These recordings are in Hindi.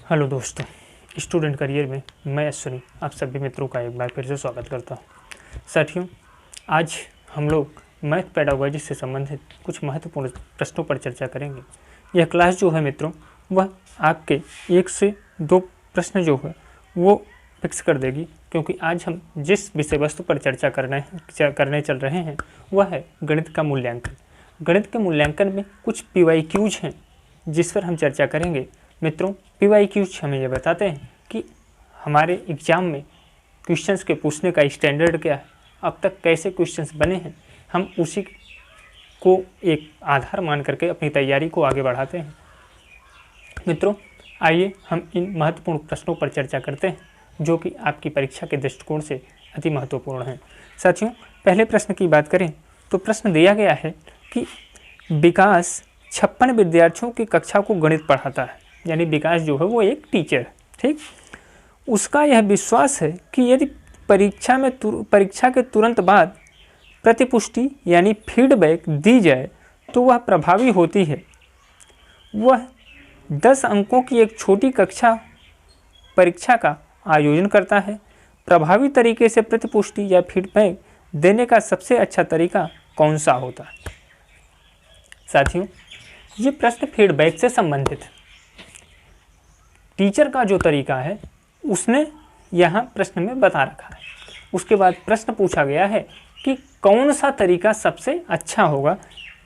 हेलो दोस्तों, स्टूडेंट करियर में मैं अश्विनी आप सभी मित्रों का एक बार फिर से स्वागत करता हूं। साथियों, आज हम लोग मैथ पेडागोजी से संबंधित कुछ महत्वपूर्ण प्रश्नों पर चर्चा करेंगे। यह क्लास जो है मित्रों, वह आपके 1 से 2 प्रश्न जो है वो फिक्स कर देगी, क्योंकि आज हम जिस विषय वस्तु पर चर्चा करने चल रहे हैं वह है गणित का मूल्यांकन। गणित के मूल्यांकन में कुछ PYQs हैं जिस पर हम चर्चा करेंगे। मित्रों, PYQs हमें यह बताते हैं कि हमारे एग्ज़ाम में क्वेश्चंस के पूछने का स्टैंडर्ड क्या है, अब तक कैसे क्वेश्चंस बने हैं, हम उसी को एक आधार मान करके अपनी तैयारी को आगे बढ़ाते हैं। मित्रों, आइए हम इन महत्वपूर्ण प्रश्नों पर चर्चा करते हैं जो कि आपकी परीक्षा के दृष्टिकोण से अति महत्वपूर्ण हैं। साथियों, पहले प्रश्न की बात करें तो प्रश्न दिया गया है कि विकास 56 विद्यार्थियों की कक्षा को गणित पढ़ाता है, यानी विकास जो है वो एक टीचर है, ठीक। उसका यह विश्वास है कि यदि परीक्षा के तुरंत बाद प्रतिपुष्टि यानी फीडबैक दी जाए तो वह प्रभावी होती है। वह 10 अंकों की एक छोटी कक्षा परीक्षा का आयोजन करता है। प्रभावी तरीके से प्रतिपुष्टि या फीडबैक देने का सबसे अच्छा तरीका कौन सा होता है? साथियों, ये प्रश्न फीडबैक से संबंधित है। टीचर का जो तरीका है उसने यहाँ प्रश्न में बता रखा है। उसके बाद प्रश्न पूछा गया है कि कौन सा तरीका सबसे अच्छा होगा,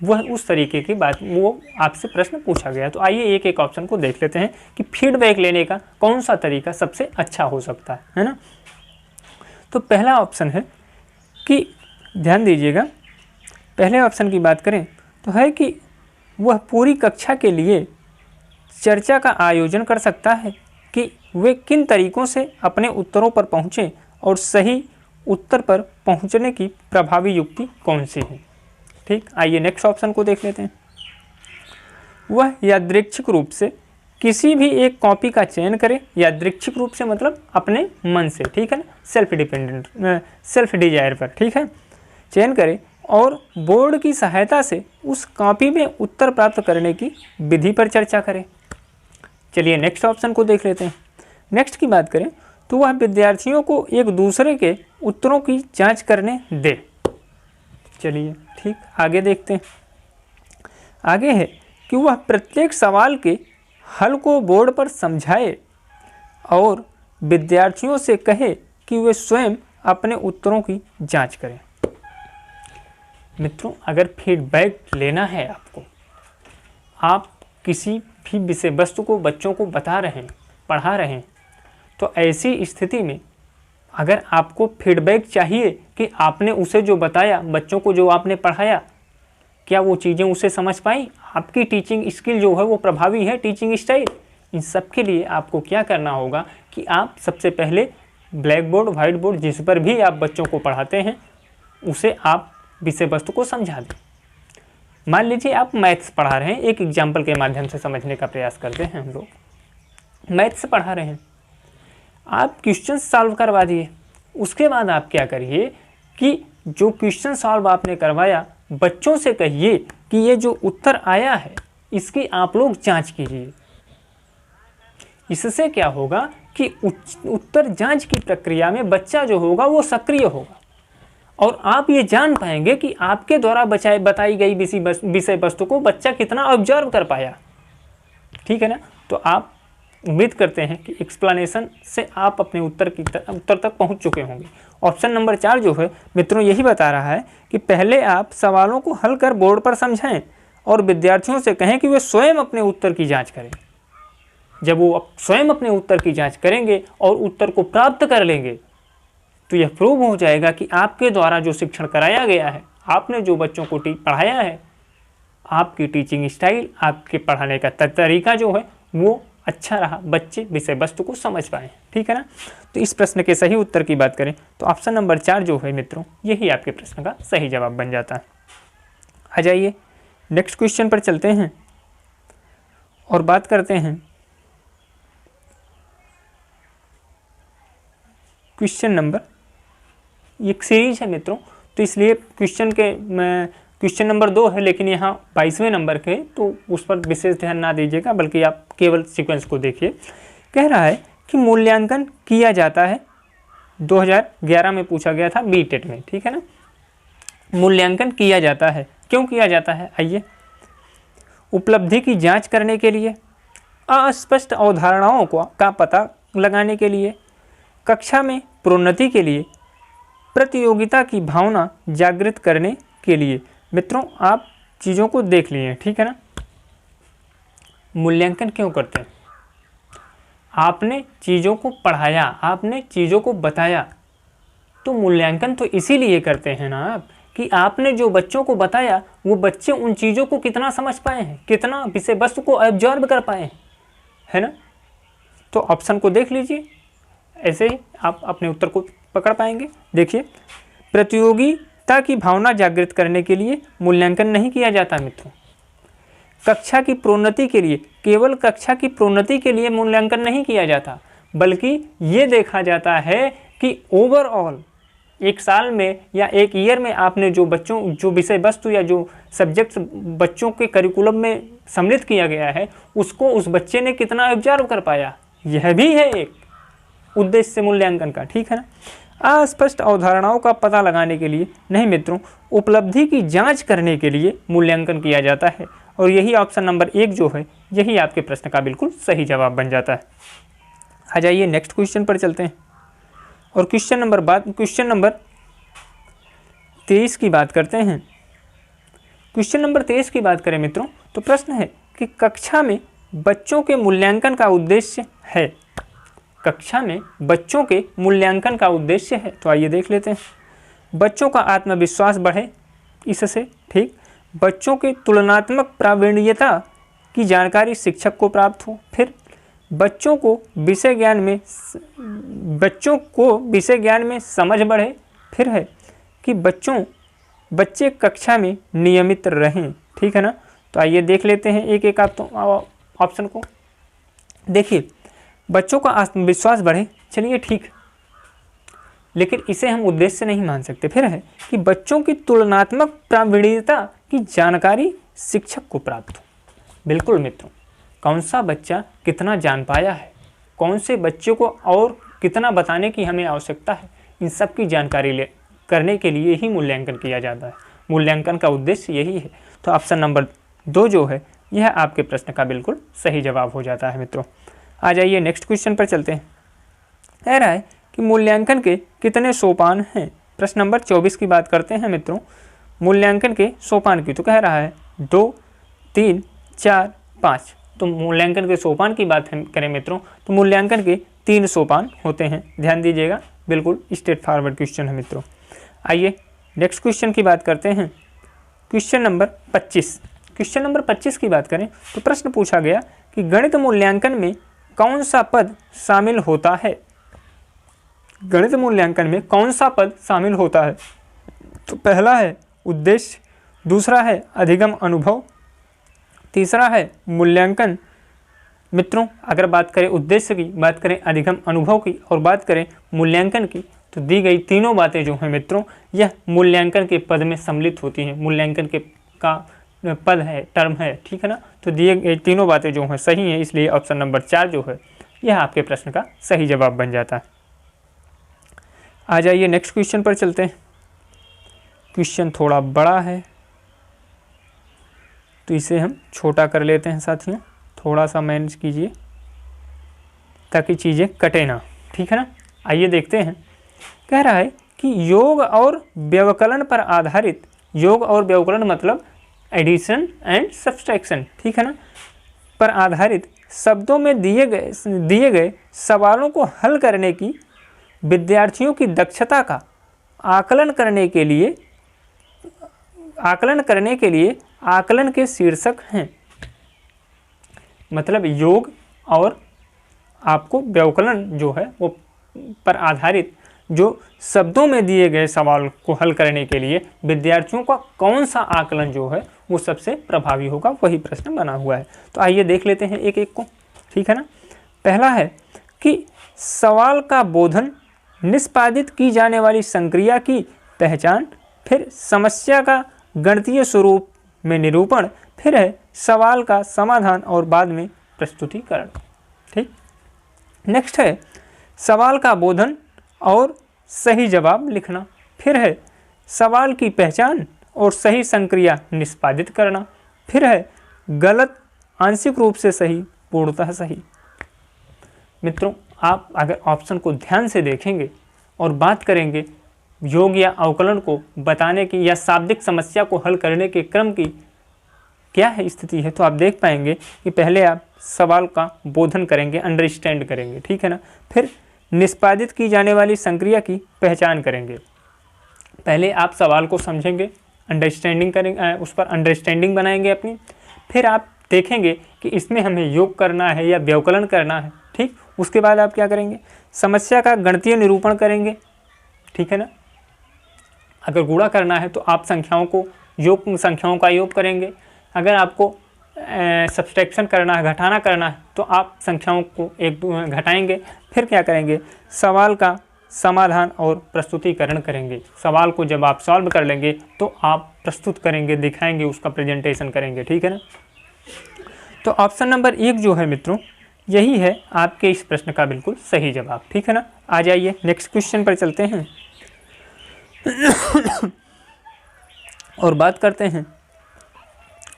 वह उस तरीके की बात वो आपसे प्रश्न पूछा गया। तो आइए एक एक ऑप्शन को देख लेते हैं कि फीडबैक लेने का कौन सा तरीका सबसे अच्छा हो सकता है ना। तो पहला ऑप्शन है कि ध्यान दीजिएगा, पहले ऑप्शन की बात करें तो है कि वह पूरी कक्षा के लिए चर्चा का आयोजन कर सकता है कि वे किन तरीकों से अपने उत्तरों पर पहुँचें और सही उत्तर पर पहुँचने की प्रभावी युक्ति कौन सी है। ठीक, आइए नेक्स्ट ऑप्शन को देख लेते हैं। वह यादृच्छिक रूप से किसी भी एक कॉपी का चयन करे। यादृच्छिक रूप से मतलब अपने मन से, ठीक है ना, सेल्फ डिजायर पर, ठीक है, चयन करे और बोर्ड की सहायता से उस कॉपी में उत्तर प्राप्त करने की विधि पर चर्चा करें। चलिए नेक्स्ट ऑप्शन को देख लेते हैं। नेक्स्ट की बात करें तो वह विद्यार्थियों को एक दूसरे के उत्तरों की जांच करने दे। चलिए ठीक, आगे देखते हैं। आगे है कि वह प्रत्येक सवाल के हल को बोर्ड पर समझाए और विद्यार्थियों से कहे कि वे स्वयं अपने उत्तरों की जांच करें। मित्रों, अगर फीडबैक लेना है आपको, आप किसी भी विषय वस्तु को बच्चों को बता रहे हैं, पढ़ा रहे हैं, तो ऐसी स्थिति में अगर आपको फीडबैक चाहिए कि आपने उसे जो बताया, बच्चों को जो आपने पढ़ाया, क्या वो चीज़ें उसे समझ पाई, आपकी टीचिंग स्किल जो है वो प्रभावी है, टीचिंग स्टाइल, इन सब के लिए आपको क्या करना होगा कि आप सबसे पहले ब्लैक बोर्ड, व्हाइट बोर्ड, जिस पर भी आप बच्चों को पढ़ाते हैं उसे आप विषय वस्तु को समझा दें। मान लीजिए आप मैथ्स पढ़ा रहे हैं, एक एग्जाम्पल के माध्यम से समझने का प्रयास करते हैं। हम लोग मैथ्स पढ़ा रहे हैं, आप क्वेश्चन सॉल्व करवा दिए। उसके बाद आप क्या करिए कि जो क्वेश्चन सॉल्व आपने करवाया, बच्चों से कहिए कि ये जो उत्तर आया है इसकी आप लोग जांच कीजिए। इससे क्या होगा कि उत्तर जांच की प्रक्रिया में बच्चा जो होगा वो सक्रिय होगा और आप ये जान पाएंगे कि आपके द्वारा बताई गई विषय वस्तु को बच्चा कितना ऑब्जर्व कर पाया। ठीक है ना। तो आप उम्मीद करते हैं कि एक्सप्लेनेशन से आप अपने उत्तर तक पहुंच चुके होंगे। ऑप्शन नंबर 4 जो है मित्रों, यही बता रहा है कि पहले आप सवालों को हल कर बोर्ड पर समझाएं और विद्यार्थियों से कहें कि वे स्वयं अपने उत्तर की जाँच करें। जब वो स्वयं अपने उत्तर की जाँच करेंगे और उत्तर को प्राप्त कर लेंगे तो यह प्रूव हो जाएगा कि आपके द्वारा जो शिक्षण कराया गया है, आपने जो बच्चों को पढ़ाया है, आपकी टीचिंग स्टाइल, आपके पढ़ाने का तरीका जो है वो अच्छा रहा, बच्चे विषय वस्तु को समझ पाए। ठीक है ना। तो इस प्रश्न के सही उत्तर की बात करें तो ऑप्शन नंबर 4 जो है मित्रों, यही आपके प्रश्न का सही जवाब बन जाता है। आ जाइए नेक्स्ट क्वेश्चन पर चलते हैं और बात करते हैं क्वेश्चन नंबर, एक सीरीज है मित्रों, तो इसलिए क्वेश्चन नंबर 2 है, लेकिन यहाँ 22वें नंबर के, तो उस पर विशेष ध्यान ना दीजिएगा, बल्कि आप केवल सीक्वेंस को देखिए। कह रहा है कि मूल्यांकन किया जाता है, 2011 में पूछा गया था बीटेट में, ठीक है ना। मूल्यांकन किया जाता है, क्यों किया जाता है? आइए, उपलब्धि की जांच करने के लिए, अस्पष्ट अवधारणाओं का पता लगाने के लिए, कक्षा में प्रोन्नति के लिए, प्रतियोगिता की भावना जागृत करने के लिए। मित्रों, आप चीज़ों को देख लिए, ठीक है ना। मूल्यांकन क्यों करते हैं? आपने चीज़ों को पढ़ाया, आपने चीज़ों को बताया, तो मूल्यांकन तो इसीलिए करते हैं ना आप, कि आपने जो बच्चों को बताया वो बच्चे उन चीज़ों को कितना समझ पाए हैं, कितना विषय वस्तु को एब्जॉर्ब कर पाए हैं, है ना। तो ऑप्शन को देख लीजिए, ऐसे ही आप अपने उत्तर को पकड़ पाएंगे। देखिए, प्रतियोगिता की भावना जागृत करने के लिए मूल्यांकन नहीं किया जाता मित्रों। कक्षा की प्रोन्नति के लिए, केवल कक्षा की प्रोन्नति के लिए मूल्यांकन नहीं किया जाता, बल्कि ये देखा जाता है कि ओवरऑल एक साल में या एक ईयर में आपने जो विषय वस्तु या जो सब्जेक्ट्स बच्चों के करिकुलम में सम्मिलित किया गया है, उसको उस बच्चे ने कितना ऑब्जर्व कर पाया, यह भी है एक उद्देश्य मूल्यांकन का, ठीक है ना। अस्पष्ट अवधारणाओं का पता लगाने के लिए नहीं मित्रों, उपलब्धि की जांच करने के लिए मूल्यांकन किया जाता है, और यही ऑप्शन नंबर 1 जो है, यही आपके प्रश्न का बिल्कुल सही जवाब बन जाता है। आ जाइए नेक्स्ट क्वेश्चन पर चलते हैं, और क्वेश्चन नंबर 23 की बात करते हैं। क्वेश्चन नंबर 23 की बात करें मित्रों, तो प्रश्न है कि कक्षा में बच्चों के मूल्यांकन का उद्देश्य है। कक्षा में बच्चों के मूल्यांकन का उद्देश्य है, तो आइए देख लेते हैं। बच्चों का आत्मविश्वास बढ़े इससे, ठीक। बच्चों के तुलनात्मक प्रावीण्यता की जानकारी शिक्षक को प्राप्त हो। फिर बच्चों को विषय ज्ञान में समझ बढ़े। फिर है कि बच्चे कक्षा में नियमित रहें, ठीक है ना। तो आइए देख लेते हैं एक एक ऑप्शन को। देखिए, बच्चों का आत्मविश्वास बढ़े, चलिए ठीक, लेकिन इसे हम उद्देश्य नहीं मान सकते। फिर है कि बच्चों की तुलनात्मक प्रावीण्यता की जानकारी शिक्षक को प्राप्त हो। बिल्कुल मित्रों, कौन सा बच्चा कितना जान पाया है, कौन से बच्चे को और कितना बताने की हमें आवश्यकता है, इन सब की जानकारी करने के लिए ही मूल्यांकन किया जाता है। मूल्यांकन का उद्देश्य यही है। तो ऑप्शन नंबर 2 जो है, यह आपके प्रश्न का बिल्कुल सही जवाब हो जाता है मित्रों। आ जाइए नेक्स्ट क्वेश्चन पर चलते हैं। कह रहा है कि मूल्यांकन के कितने सोपान हैं। प्रश्न नंबर 24 की बात करते हैं मित्रों, मूल्यांकन के सोपान की। तो कह रहा है 2, 3, 4, 5। तो मूल्यांकन के सोपान की बात करें मित्रों, तो मूल्यांकन के 3 सोपान होते हैं। ध्यान दीजिएगा, बिल्कुल स्ट्रेट फॉरवर्ड क्वेश्चन है मित्रों। आइए नेक्स्ट क्वेश्चन की बात करते हैं। Question number 25। क्वेश्चन नंबर 25 की बात करें तो प्रश्न पूछा गया कि गणित मूल्यांकन में कौन सा पद शामिल होता है। गणित मूल्यांकन में कौन सा पद शामिल होता है? तो पहला है उद्देश्य, दूसरा है अधिगम अनुभव, तीसरा है मूल्यांकन। मित्रों, अगर बात करें उद्देश्य की, बात करें अधिगम अनुभव की और बात करें मूल्यांकन की, तो दी गई तीनों बातें जो हैं मित्रों, यह मूल्यांकन के पद में सम्मिलित होती हैं। मूल्यांकन के का पद है, टर्म है, ठीक है ना। तो दिए गए तीनों बातें जो हैं सही हैं, इसलिए ऑप्शन नंबर 4 जो है, यह आपके प्रश्न का सही जवाब बन जाता है। आ जाइए नेक्स्ट क्वेश्चन पर चलते हैं। क्वेश्चन थोड़ा बड़ा है तो इसे हम छोटा कर लेते हैं साथियों, थोड़ा सा मैनेज कीजिए ताकि चीज़ें कटे ना, ठीक है ना। आइए देखते हैं। कह रहा है कि योग और व्यवकलन पर आधारित, योग और व्यवकलन मतलब एडिशन एंड सब्सट्रैक्शन, ठीक है ना, पर आधारित शब्दों में दिए गए सवालों को हल करने की विद्यार्थियों की दक्षता का आकलन करने के लिए आकलन के शीर्षक हैं। मतलब योग और आपको व्यवकलन जो है वो पर आधारित जो शब्दों में दिए गए सवाल को हल करने के लिए विद्यार्थियों का कौन सा आकलन जो है वो सबसे प्रभावी होगा, वही प्रश्न बना हुआ है। तो आइए देख लेते हैं एक एक को, ठीक है ना। पहला है कि सवाल का बोधन, निष्पादित की जाने वाली संक्रिया की पहचान, फिर समस्या का गणितीय स्वरूप में निरूपण, फिर है सवाल का समाधान और बाद में प्रस्तुतिकरण, ठीक। नेक्स्ट है सवाल का बोधन और सही जवाब लिखना। फिर है सवाल की पहचान और सही संक्रिया निष्पादित करना। फिर है गलत आंशिक रूप से सही पूर्णतः सही। मित्रों, आप अगर ऑप्शन को ध्यान से देखेंगे और बात करेंगे योग या अवकलन को बताने की या शाब्दिक समस्या को हल करने के क्रम की क्या है स्थिति है, तो आप देख पाएंगे कि पहले आप सवाल का बोधन करेंगे, अंडरस्टैंड करेंगे, ठीक है ना। फिर निष्पादित की जाने वाली संक्रिया की पहचान करेंगे। पहले आप सवाल को समझेंगे, अंडरस्टैंडिंग करेंगे, उस पर अंडरस्टैंडिंग बनाएंगे अपनी। फिर आप देखेंगे कि इसमें हमें योग करना है या व्यवकलन करना है, ठीक। उसके बाद आप क्या करेंगे, समस्या का गणितीय निरूपण करेंगे, ठीक है ना। अगर गुणा करना है तो आप संख्याओं का योग करेंगे। अगर आपको सब्सट्रैक्शन करना है, घटाना करना है, तो आप संख्याओं को एक घटाएंगे। फिर क्या करेंगे, सवाल का समाधान और प्रस्तुतिकरण करेंगे। सवाल को जब आप सॉल्व कर लेंगे तो आप प्रस्तुत करेंगे, दिखाएंगे, उसका प्रेजेंटेशन करेंगे, ठीक है ना। तो ऑप्शन नंबर 1 जो है मित्रों, यही है आपके इस प्रश्न का बिल्कुल सही जवाब, ठीक है ना। आ जाइए नेक्स्ट क्वेश्चन पर चलते हैं और बात करते हैं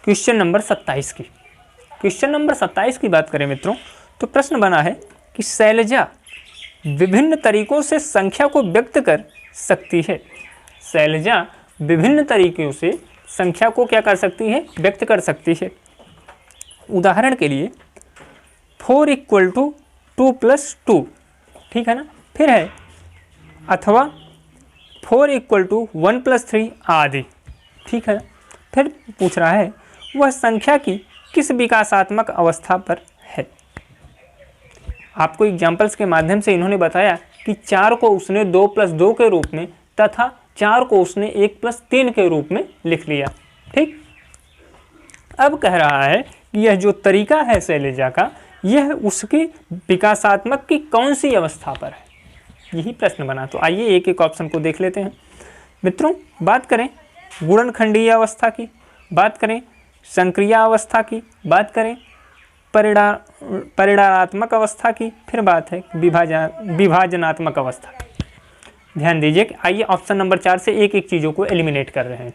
क्वेश्चन नंबर 27 की। क्वेश्चन नंबर 27 की बात करें मित्रों, तो प्रश्न बना है कि शैलजा विभिन्न तरीकों से संख्या को व्यक्त कर सकती है। शैलजा विभिन्न तरीकों से संख्या को क्या कर सकती है, व्यक्त कर सकती है। उदाहरण के लिए 4 = 2 + 2, ठीक है ना। फिर है अथवा 4 = 1 + 3 आदि, ठीक है। फिर पूछ रहा है वह संख्या की किस विकासात्मक अवस्था पर है। आपको एग्जाम्पल्स के माध्यम से इन्होंने बताया कि 4 को उसने 2 + 2 के रूप में तथा 4 को उसने 1 + 3 के रूप में लिख लिया, ठीक। अब कह रहा है कि यह जो तरीका है शैलजा का, यह उसकी विकासात्मक की कौन सी अवस्था पर है, यही प्रश्न बना। तो आइए एक एक ऑप्शन को देख लेते हैं मित्रों। बात करें गुणनखंडीय अवस्था की, बात करें संक्रिया अवस्था की, बात करें परिणामात्मक अवस्था की, फिर बात है विभाजनात्मक अवस्था की। ध्यान दीजिए कि आइए ऑप्शन नंबर 4 से एक एक चीज़ों को एलिमिनेट कर रहे हैं।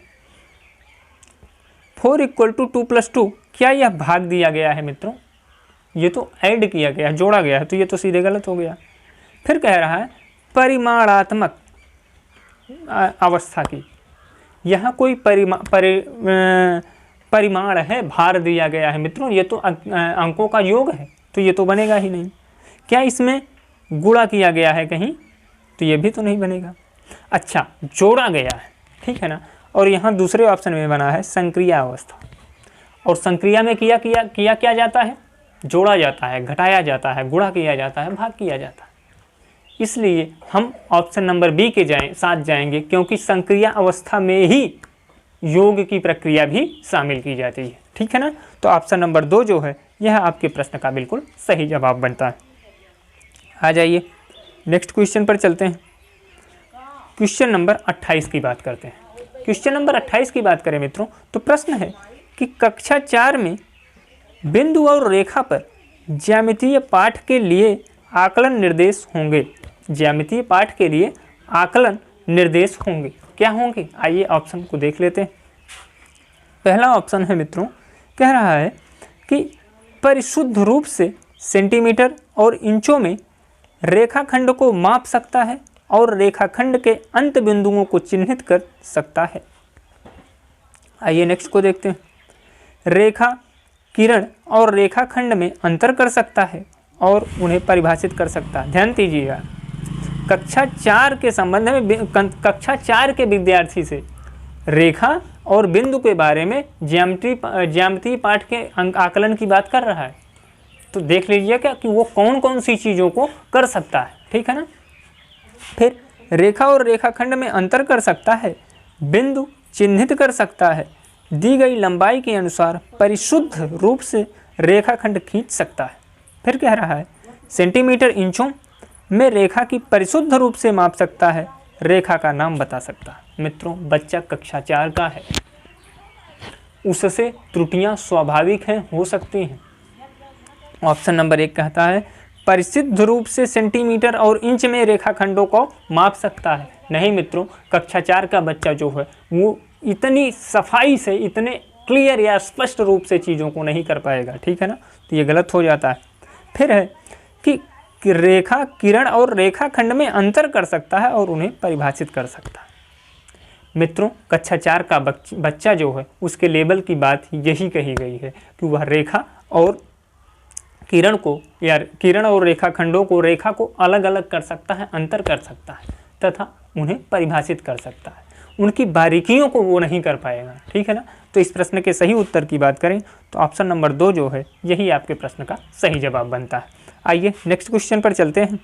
4 = 2 + 2, क्या यह भाग दिया गया है मित्रों, ये तो ऐड किया गया, जोड़ा गया है, तो ये तो सीधे गलत हो गया। फिर कह रहा है परिमाणात्मक अवस्था की, यहाँ कोई परिमाण है, भार दिया गया है मित्रों, ये तो अंकों का योग है, तो ये तो बनेगा ही नहीं। क्या इसमें गुणा किया गया है कहीं, तो ये भी तो नहीं बनेगा। अच्छा, जोड़ा गया है, ठीक है ना। और यहाँ दूसरे ऑप्शन में बना है संक्रिया अवस्था, और संक्रिया में किया क्या जाता है, जोड़ा जाता है, घटाया जाता है, गुणा किया जाता है, भाग किया जाता है। इसलिए हम ऑप्शन नंबर बी के साथ जाएंगे, क्योंकि संक्रिया अवस्था में ही योग की प्रक्रिया भी शामिल की जाती है, ठीक है ना। तो ऑप्शन नंबर 2 जो है, यह आपके प्रश्न का बिल्कुल सही जवाब बनता है। आ जाइए नेक्स्ट क्वेश्चन पर चलते हैं। क्वेश्चन नंबर 28 की बात करते हैं। क्वेश्चन नंबर 28 की बात करें मित्रों, तो प्रश्न है कि कक्षा 4 में बिंदु और रेखा पर ज्यामितीय पाठ के लिए आकलन निर्देश होंगे। ज्यामितीय पाठ के लिए आकलन निर्देश होंगे, क्या होंगे, आइए ऑप्शन को देख लेते हैं। पहला ऑप्शन है मित्रों, कह रहा है कि परिशुद्ध रूप से सेंटीमीटर और इंचों में रेखाखंड को माप सकता है और रेखाखंड के अंत बिंदुओं को चिन्हित कर सकता है। आइए नेक्स्ट को देखते हैं। रेखा किरण और रेखाखंड में अंतर कर सकता है और उन्हें परिभाषित कर सकता है। ध्यान दीजिएगा, कक्षा 4 के संबंध में कक्षा 4 के विद्यार्थी से रेखा और बिंदु के बारे में ज्यामितीय पाठ के आकलन की बात कर रहा है। तो देख लीजिए क्या कि वो कौन कौन सी चीज़ों को कर सकता है, ठीक है ना। फिर रेखा और रेखाखंड में अंतर कर सकता है, बिंदु चिन्हित कर सकता है, दी गई लंबाई के अनुसार परिशुद्ध रूप से रेखाखंड खींच सकता है। फिर कह रहा है सेंटीमीटर इंचों में रेखा की परिशुद्ध रूप से माप सकता है, रेखा का नाम बता सकता है। मित्रों, बच्चा कक्षा 4 का है, उससे त्रुटियां स्वाभाविक हैं, हो सकती हैं। ऑप्शन नंबर 1 कहता है परिशुद्ध रूप से सेंटीमीटर और इंच में रेखाखंडों को माप सकता है? नहीं मित्रों, कक्षा 4 का बच्चा जो है वो इतनी सफाई से, इतने क्लियर या स्पष्ट रूप से चीज़ों को नहीं कर पाएगा, ठीक है ना। तो ये गलत हो जाता है। फिर है कि रेखा किरण और रेखाखंड में अंतर कर सकता है और उन्हें परिभाषित कर सकता है। मित्रों, कक्षा 4 का बच्चा जो है उसके लेवल की बात यही कही गई है कि वह रेखा और किरण को या किरण और रेखाखंडों को, रेखा को अलग अलग कर सकता है, अंतर कर सकता है तथा उन्हें परिभाषित कर सकता है। उनकी बारीकियों को वो नहीं कर पाएगा, ठीक है ना। तो इस प्रश्न के सही उत्तर की बात करें तो ऑप्शन नंबर 2 जो है यही आपके प्रश्न का सही जवाब बनता है। आइए नेक्स्ट क्वेश्चन पर चलते हैं।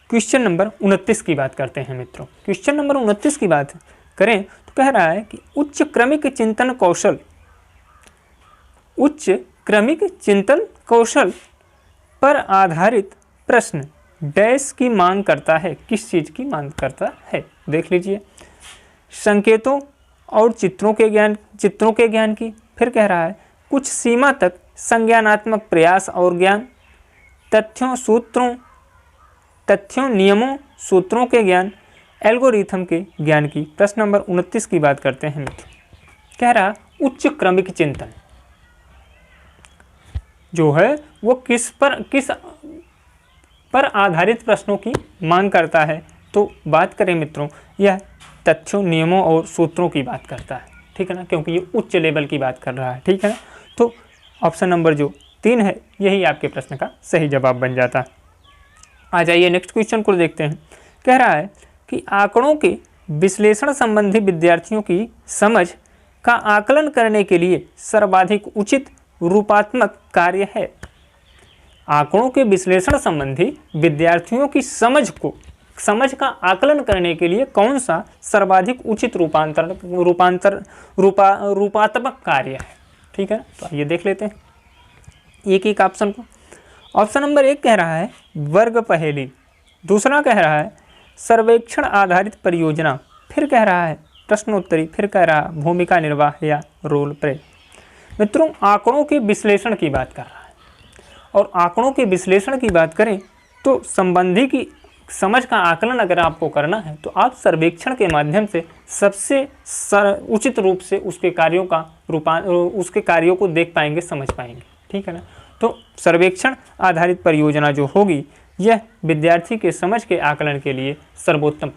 क्वेश्चन नंबर 29 की बात करते हैं मित्रों। क्वेश्चन नंबर 29 की बात करें तो कह रहा है कि उच्च क्रमिक चिंतन कौशल पर आधारित प्रश्न डैश की मांग करता है। किस चीज़ की मांग करता है? देख लीजिए, संकेतों और चित्रों के ज्ञान की। फिर कह रहा है कुछ सीमा तक संज्ञानात्मक प्रयास और ज्ञान, तथ्यों नियमों सूत्रों के ज्ञान, एल्गोरिथम के ज्ञान की। प्रश्न नंबर 29 की बात करते हैं मित्र। कह रहा उच्च क्रमिक चिंतन जो है वो किस पर आधारित प्रश्नों की मांग करता है। तो बात करें मित्रों, यह तथ्यों नियमों और सूत्रों की बात करता है, ठीक है ना, क्योंकि ये उच्च लेवल की बात कर रहा है, ठीक है ना। तो ऑप्शन नंबर जो 3 है यही आपके प्रश्न का सही जवाब बन जाता है। आ जाइए नेक्स्ट क्वेश्चन को देखते हैं। कह रहा है कि आंकड़ों के विश्लेषण संबंधी विद्यार्थियों की समझ का आकलन करने के लिए सर्वाधिक उचित रूपात्मक कार्य है। आंकड़ों के विश्लेषण संबंधी विद्यार्थियों की समझ का आकलन करने के लिए कौन सा सर्वाधिक उचित रूपात्मक कार्य है, ठीक है। तो आइए देख लेते हैं एक एक ऑप्शन को। ऑप्शन नंबर 1 कह रहा है वर्ग पहेली, दूसरा कह रहा है सर्वेक्षण आधारित परियोजना, फिर कह रहा है प्रश्नोत्तरी, फिर कह रहा है भूमिका निर्वाह या रोल प्ले। मित्रों, आंकड़ों के विश्लेषण की बात कर रहा है और आंकड़ों के विश्लेषण की बात करें तो संबंधी की समझ का आकलन अगर आपको करना है तो आप सर्वेक्षण के माध्यम से सबसे उचित रूप से उसके कार्यों को देख पाएंगे, समझ पाएंगे, ठीक है ना। तो सर्वेक्षण आधारित परियोजना जो होगी यह विद्यार्थी के समझ के आकलन के लिए सर्वोत्तम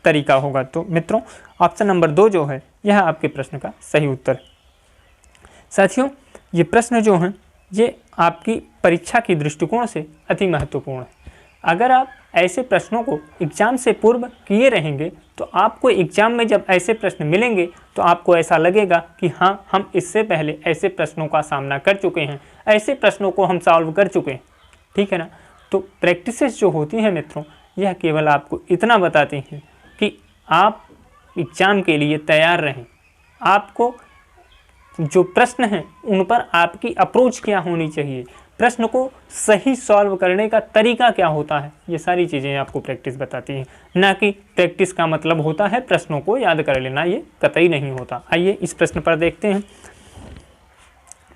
तरीका होगा। तो मित्रों, ऑप्शन नंबर 2 जो है यह आपके प्रश्न का सही उत्तर है। साथियों, ये प्रश्न जो हैं ये आपकी परीक्षा की दृष्टिकोण से अति महत्वपूर्ण है। अगर आप ऐसे प्रश्नों को एग्जाम से पूर्व किए रहेंगे तो आपको एग्जाम में जब ऐसे प्रश्न मिलेंगे तो आपको ऐसा लगेगा कि हाँ, हम इससे पहले ऐसे प्रश्नों का सामना कर चुके हैं, ऐसे प्रश्नों को हम सॉल्व कर चुके हैं, ठीक है ना। तो प्रैक्टिसेस जो होती हैं मित्रों, यह केवल आपको इतना बताती हैं कि आप एग्ज़ाम के लिए तैयार रहें। आपको जो प्रश्न हैं उन पर आपकी अप्रोच क्या होनी चाहिए, प्रश्न को सही सॉल्व करने का तरीका क्या होता है, ये सारी चीज़ें आपको प्रैक्टिस बताती हैं। ना कि प्रैक्टिस का मतलब होता है प्रश्नों को याद कर लेना, ये कतई नहीं होता। आइए इस प्रश्न पर देखते हैं।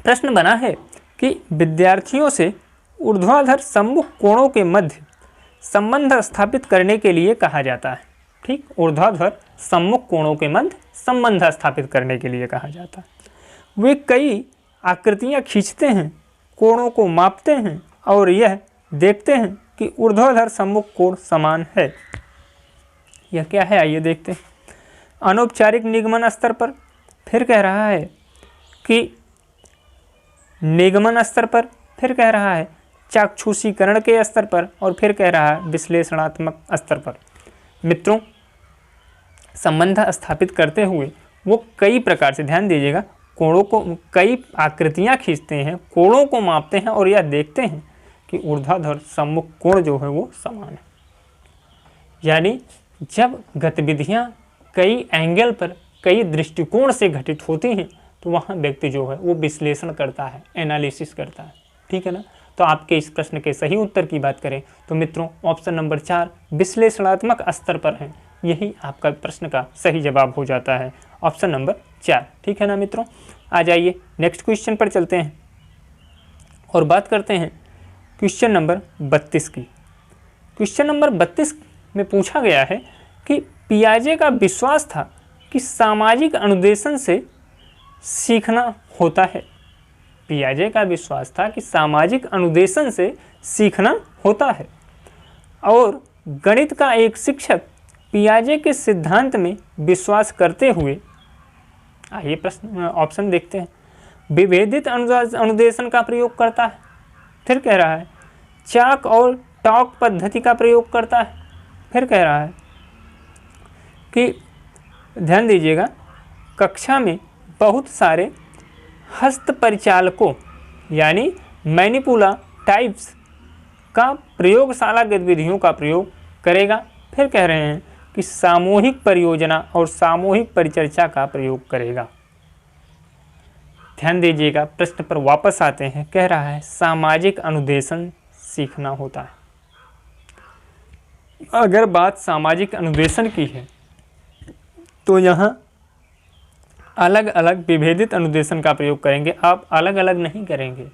प्रश्न बना है कि विद्यार्थियों से ऊर्ध्वाधर सम्मुख कोणों के मध्य संबंध स्थापित करने के लिए कहा जाता है, ठीक। ऊर्ध्वाधर सम्मुख कोणों के मध्य संबंध स्थापित करने के लिए कहा जाता है। वे कई आकृतियां खींचते हैं, कोणों को मापते हैं और यह देखते हैं कि ऊर्ध्वाधर सम्मुख कोण समान है। यह क्या है, आइए देखते हैं। अनौपचारिक निगमन स्तर पर, फिर कह रहा है कि निगमन स्तर पर, फिर कह रहा है चाक्षुषीकरण के स्तर पर और फिर कह रहा है विश्लेषणात्मक स्तर पर। मित्रों, संबंध स्थापित करते हुए वो कई प्रकार से, ध्यान दीजिएगा, कोणों को, कई आकृतियां खींचते हैं, कोणों को मापते हैं और यह देखते हैं कि ऊर्ध्वाधर सम्मुख कोण जो है वो समान है। यानी जब गतिविधियां कई एंगल पर, कई दृष्टिकोण से घटित होती हैं तो वहाँ व्यक्ति जो है वो विश्लेषण करता है, एनालिसिस करता है, ठीक है ना। तो आपके इस प्रश्न के सही उत्तर की बात करें तो मित्रों ऑप्शन नंबर 4 विश्लेषणात्मक स्तर पर है, यही आपका प्रश्न का सही जवाब हो जाता है, ऑप्शन नंबर 4, ठीक है ना मित्रों। आ जाइए नेक्स्ट क्वेश्चन पर चलते हैं और बात करते हैं क्वेश्चन नंबर 32 की। क्वेश्चन नंबर 32 में पूछा गया है कि पियाजे का विश्वास था कि सामाजिक अनुदेशन से सीखना होता है। पियाजे का विश्वास था कि सामाजिक अनुदेशन से सीखना होता है और गणित का एक शिक्षक पियाजे के सिद्धांत में विश्वास करते हुए, आइए प्रश्न ऑप्शन देखते हैं, विभेदित अनुदेशन का प्रयोग करता है। फिर कह रहा है चाक और टॉक पद्धति का प्रयोग करता है। फिर कह रहा है कि ध्यान दीजिएगा, कक्षा में बहुत सारे हस्त परिचालकों यानी मैनिपुला टाइप्स का प्रयोगशाला गतिविधियों का प्रयोग करेगा। फिर कह रहे हैं कि सामूहिक परियोजना और सामूहिक परिचर्चा का प्रयोग करेगा। ध्यान दीजिएगा, प्रश्न पर वापस आते हैं। कह रहा है सामाजिक अनुदेशन सीखना होता है। अगर बात सामाजिक अनुदेशन की है तो यहाँ अलग अलग विभेदित अनुदेशन का प्रयोग करेंगे, आप अलग अलग नहीं करेंगे।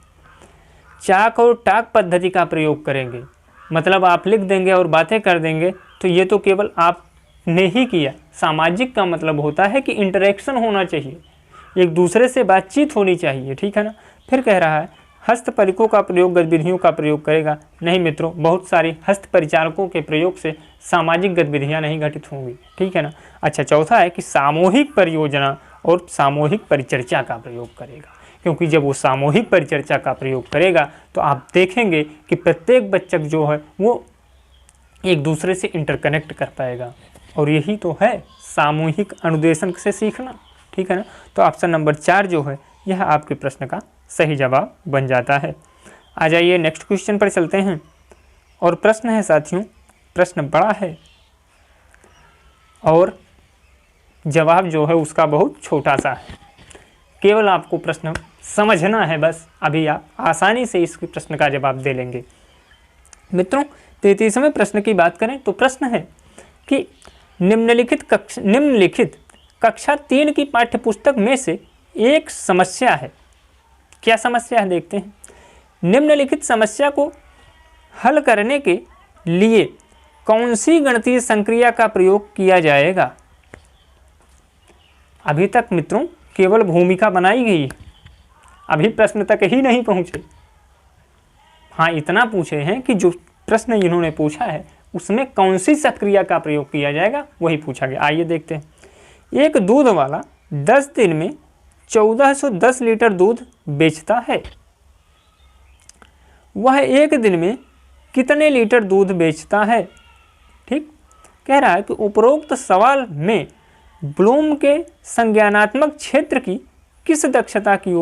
चाक और टाक पद्धति का प्रयोग करेंगे, मतलब आप लिख देंगे और बातें कर देंगे, तो ये तो केवल आपने ही किया। सामाजिक का मतलब होता है कि इंटरेक्शन होना चाहिए, एक दूसरे से बातचीत होनी चाहिए, ठीक है ना। फिर कह रहा है हस्तपरिकों का प्रयोग गतिविधियों का प्रयोग करेगा। नहीं मित्रों, बहुत सारी हस्त परिचारकों के प्रयोग से सामाजिक गतिविधियां नहीं घटित होंगी, ठीक है ना। अच्छा, चौथा है कि सामूहिक परियोजना और सामूहिक परिचर्चा का प्रयोग करेगा, क्योंकि जब वो सामूहिक परिचर्चा का प्रयोग करेगा तो आप देखेंगे कि प्रत्येक बच्चा जो है वो एक दूसरे से इंटरकनेक्ट कर पाएगा, और यही तो है सामूहिक अनुदेशन से सीखना, ठीक है ना। तो ऑप्शन नंबर 4 जो है यह आपके प्रश्न का सही जवाब बन जाता है। आ जाइए नेक्स्ट क्वेश्चन पर चलते हैं, और प्रश्न है साथियों, प्रश्न बड़ा है और जवाब जो है उसका बहुत छोटा सा है। केवल आपको प्रश्न समझना है बस, अभी आप आसानी से इस प्रश्न का जवाब दे लेंगे। मित्रों, 33वें प्रश्न की बात करें तो प्रश्न है कि निम्नलिखित कक्षा 3 की पाठ्यपुस्तक में से एक समस्या है। क्या समस्या है देखते हैं। निम्नलिखित समस्या को हल करने के लिए कौन सी गणितीय संक्रिया का प्रयोग किया जाएगा। अभी तक मित्रों केवल भूमिका बनाई गई है, अभी प्रश्न तक ही नहीं पहुंचे। हाँ, इतना पूछे हैं कि जो प्रश्न इन्होंने पूछा है उसमें कौन सी संक्रिया का प्रयोग किया जाएगा वही पूछा गया। आइए देखते हैं। एक दूध वाला 10 दिन में 1410 लीटर दूध बेचता है। वह एक दिन में कितने लीटर दूध बेचता है। ठीक, कह रहा है कि उपरोक्त सवाल में ब्लूम के संज्ञानात्मक क्षेत्र की किस दक्षता की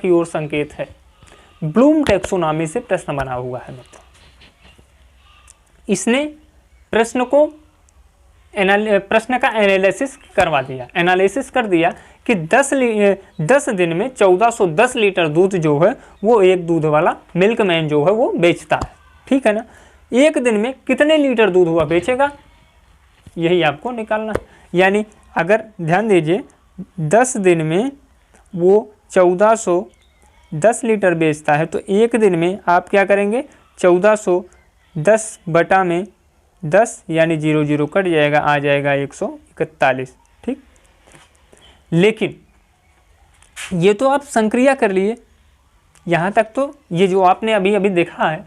ओर संकेत है। ब्लूम टैक्सोनॉमी से प्रश्न बना हुआ है मित्रों। इसने प्रश्न का एनालिसिस करवा दिया, एनालिसिस कर दिया कि 10 दिन में 1410 लीटर दूध जो है वो एक दूध वाला मिल्कमैन जो है वो बेचता है, ठीक है ना। एक दिन में कितने लीटर दूध हुआ बेचेगा, यही आपको निकालना है। यानी अगर ध्यान दीजिए 10 दिन में वो 1410 लीटर बेचता है तो एक दिन में आप क्या करेंगे, 1410 बटा में 10 यानी 0 कट जाएगा, आ जाएगा 141। ठीक, लेकिन ये तो आप संक्रिया कर लिए, यहाँ तक तो ये जो आपने अभी देखा है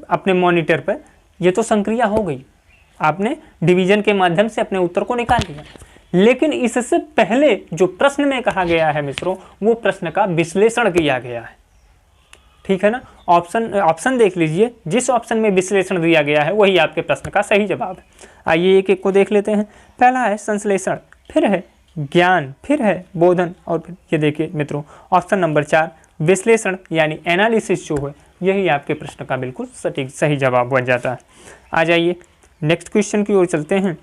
अपने मॉनिटर पर, ये तो संक्रिया हो गई, आपने डिवीजन के माध्यम से अपने उत्तर को निकाल लिया। लेकिन इससे पहले जो प्रश्न में कहा गया है मित्रों, वो प्रश्न का विश्लेषण किया गया है, ठीक है ना। ऑप्शन देख लीजिए, जिस ऑप्शन में विश्लेषण दिया गया है वही आपके प्रश्न का सही जवाब है। आइए एक एक को देख लेते हैं। पहला है संश्लेषण, फिर है ज्ञान, फिर है बोधन, और फिर ये देखिए मित्रों ऑप्शन नंबर 4 विश्लेषण यानी एनालिसिस जो है यही आपके प्रश्न का बिल्कुल सटीक सही जवाब बन जाता है। आ जाइए नेक्स्ट क्वेश्चन की ओर चलते हैं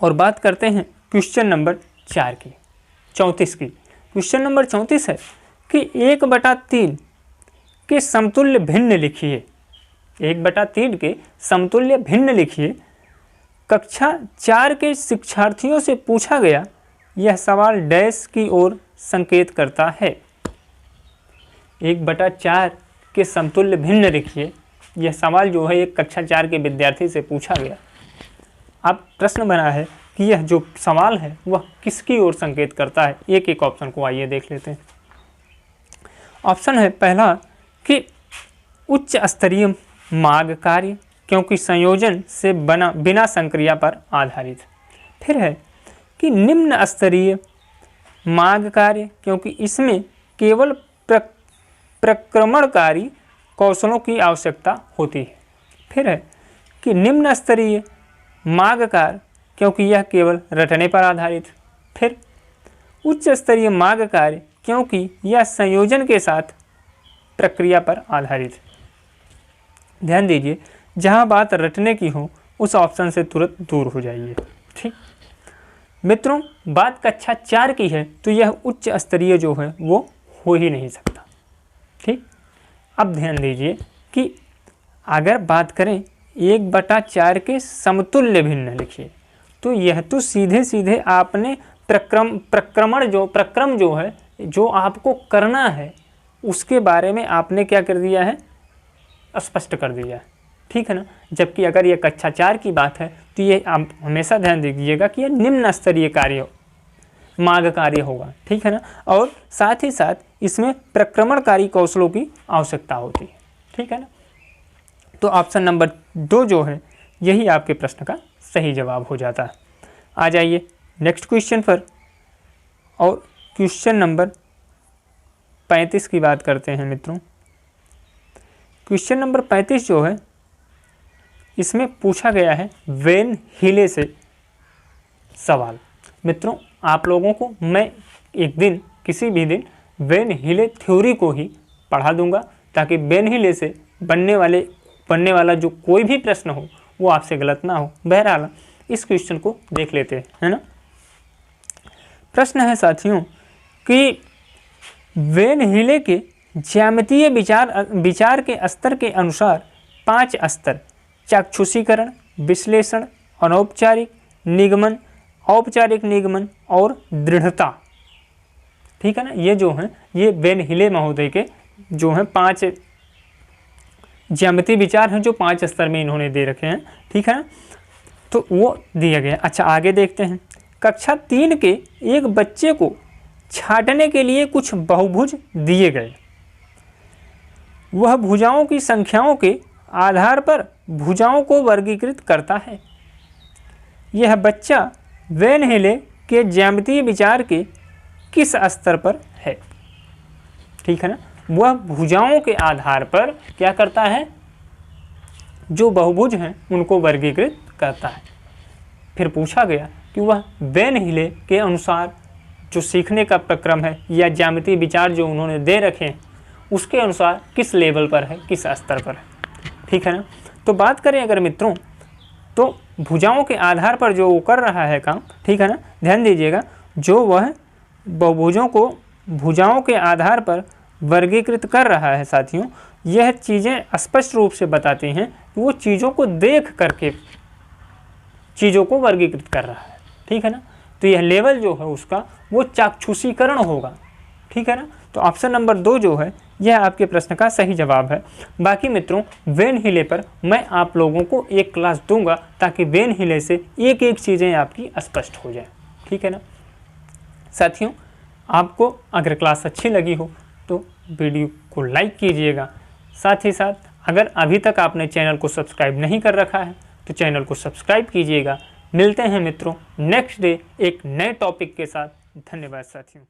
और बात करते हैं क्वेश्चन नंबर 4 की, 34 की। क्वेश्चन नंबर 34 है कि 1/3 के समतुल्य भिन्न लिखिए। 1/3 के समतुल्य भिन्न लिखिए। कक्षा 4 के शिक्षार्थियों से पूछा गया यह सवाल डैश की ओर संकेत करता है? 1/4 के समतुल्य भिन्न लिखिए। यह सवाल जो है एक कक्षा 4 के विद्यार्थी से पूछा गया। अब प्रश्न बना है कि यह जो सवाल है वह किसकी ओर संकेत करता है। एक एक ऑप्शन को आइए देख लेते हैं। ऑप्शन है पहला कि उच्च स्तरीय माग कार्य, क्योंकि संयोजन से बिना संक्रिया पर आधारित। फिर है कि निम्न स्तरीय माग कार्य, क्योंकि इसमें केवल प्रक्रमणकारी कौशलों की आवश्यकता होती है। फिर है कि निम्न स्तरीय माग कार्य, क्योंकि यह केवल रटने पर आधारित। फिर उच्च स्तरीय माग कार्य, क्योंकि यह संयोजन के साथ प्रक्रिया पर आधारित। ध्यान दीजिए, जहां बात रटने की हो उस ऑप्शन से तुरंत दूर हो जाइए। ठीक मित्रों, बात कक्षा 4 की है तो यह उच्च स्तरीय जो है वो हो ही नहीं सकता। ठीक, अब ध्यान दीजिए कि अगर बात करें 1/4 के समतुल्य भिन्न लिखिए, तो यह तो सीधे सीधे आपने प्रक्रम जो है जो आपको करना है उसके बारे में आपने क्या कर दिया है, स्पष्ट कर दिया है। ठीक है ना। जबकि अगर यह कक्षा 4 की बात है तो ये आप हमेशा ध्यान दीजिएगा कि यह निम्न स्तरीय कार्य माग कार्य होगा। ठीक है ना। और साथ ही साथ इसमें प्रक्रमणकारी कौशलों की आवश्यकता होती है। ठीक है ना। तो ऑप्शन नंबर 2 जो है यही आपके प्रश्न का सही जवाब हो जाता है। आ जाइए नेक्स्ट क्वेश्चन पर, और क्वेश्चन नंबर 35 की बात करते हैं मित्रों। क्वेश्चन नंबर 35 जो है इसमें पूछा गया है वेन हीले से सवाल। मित्रों, आप लोगों को मैं एक दिन किसी भी दिन वेन हीले थ्योरी को ही पढ़ा दूंगा, ताकि वेन हीले से बनने वाला जो कोई भी प्रश्न हो वो आपसे गलत ना हो। बहरहाल इस क्वेश्चन को देख लेते हैं, है ना। प्रश्न है साथियों कि वेन हीले के ज्यामितीय विचार के स्तर के अनुसार 5 स्तर चाक्षुषीकरण, विश्लेषण, अनौपचारिक निगमन, औपचारिक निगमन और दृढ़ता। ठीक है ना। ये जो हैं ये वेन हीले महोदय के जो हैं 5 ज्यामितीय विचार हैं जो 5 स्तर में इन्होंने दे रखे हैं। ठीक है ना। तो वो दिया गया। अच्छा, आगे देखते हैं। कक्षा 3 के एक बच्चे को छांटने के लिए कुछ बहुभुज दिए गए। वह भुजाओं की संख्याओं के आधार पर भुजाओं को वर्गीकृत करता है। यह बच्चा वेन हीले के ज्यामितीय विचार के किस स्तर पर है? ठीक है ना। वह भुजाओं के आधार पर क्या करता है, जो बहुभुज हैं उनको वर्गीकृत करता है। फिर पूछा गया कि वह वेन हीले के अनुसार जो सीखने का प्रक्रम है या ज्यामितीय विचार जो उन्होंने दे रखे हैं उसके अनुसार किस लेवल पर है, किस स्तर पर है। ठीक है ना। तो बात करें अगर मित्रों, तो भुजाओं के आधार पर जो वो कर रहा है काम, ठीक है ना, ध्यान दीजिएगा, जो वह बहुभुजों को भुजाओं के आधार पर वर्गीकृत कर रहा है साथियों, यह चीज़ें स्पष्ट रूप से बताती हैं कि वो चीज़ों को देख करके चीज़ों को वर्गीकृत कर रहा है। ठीक है ना। तो यह लेवल जो है उसका वो चाक्षुषीकरण होगा। ठीक है ना। तो ऑप्शन नंबर 2 जो है यह आपके प्रश्न का सही जवाब है। बाकी मित्रों, वेन हीले पर मैं आप लोगों को एक क्लास दूंगा ताकि वेन हीले से एक एक चीज़ें आपकी स्पष्ट हो जाए। ठीक है ना। साथियों, आपको अगर क्लास अच्छी लगी हो तो वीडियो को लाइक कीजिएगा। साथ ही साथ अगर अभी तक आपने चैनल को सब्सक्राइब नहीं कर रखा है तो चैनल को सब्सक्राइब कीजिएगा। मिलते हैं मित्रों नेक्स्ट डे एक नए टॉपिक के साथ। धन्यवाद साथियों।